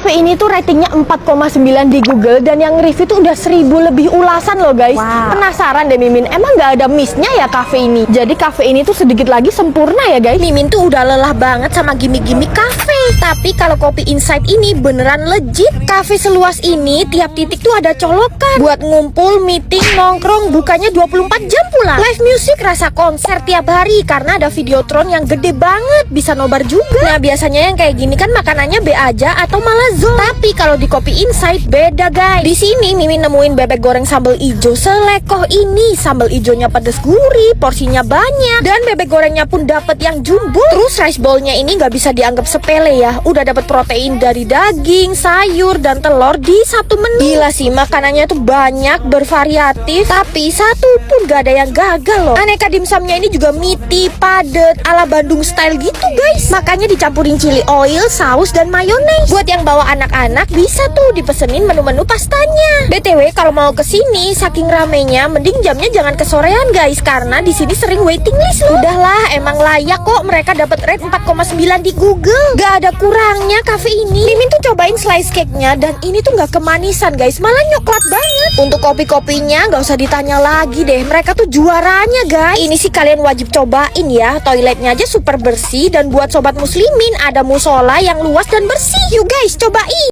Cafe ini tuh ratingnya 4,9 di Google dan yang review tuh udah 1000 lebih ulasan loh guys. Penasaran deh Mimin, emang nggak ada missnya ya cafe ini? Jadi cafe ini tuh sedikit lagi sempurna ya guys. Mimin tuh udah lelah banget sama gimmick-gimmick cafe. Tapi kalau Kopi Insight ini beneran legit. Cafe seluas ini tiap titik tuh ada colokan buat ngumpul, meeting, nongkrong, bukanya 24 jam pula. Live music rasa konser tiap hari karena ada videotron yang gede banget, bisa nobar juga. Nah biasanya yang kayak gini kan makanannya B aja atau malah zone. Tapi kalau di Kopi Insight beda guys. Di sini Mimin nemuin bebek goreng sambal ijo selekoh ini. Sambal ijonya pedes gurih, porsinya banyak, dan bebek gorengnya pun dapat yang jumbo. Terus rice bowl-nya ini nggak bisa dianggap sepele ya. Udah dapat protein dari daging, sayur, dan telur di satu menu. Gila sih, makanannya tuh banyak, bervariatif, tapi satu pun gak ada yang gagal loh. Aneka dimsumnya ini juga meaty, padet, ala Bandung style gitu guys. Makanya dicampurin chili oil, saus, dan mayones. Buat yang bawa anak-anak bisa tuh dipesenin menu-menu pastanya. BTW kalau mau kesini saking ramenya, mending jamnya jangan kesorean guys, karena di sini sering waiting list loh. Udahlah, emang layak kok mereka dapat rate 4,9 di Google. Gak ada kurangnya cafe ini. Mimin tuh cobain slice cake-nya dan ini tuh gak kemanisan guys, malah nyoklat banget. Untuk kopi-kopinya gak usah ditanya lagi deh, mereka tuh juaranya guys. Ini sih kalian wajib cobain ya. Toiletnya aja super bersih, dan buat sobat muslimin ada musola yang luas dan bersih. Yuk guys, cobain.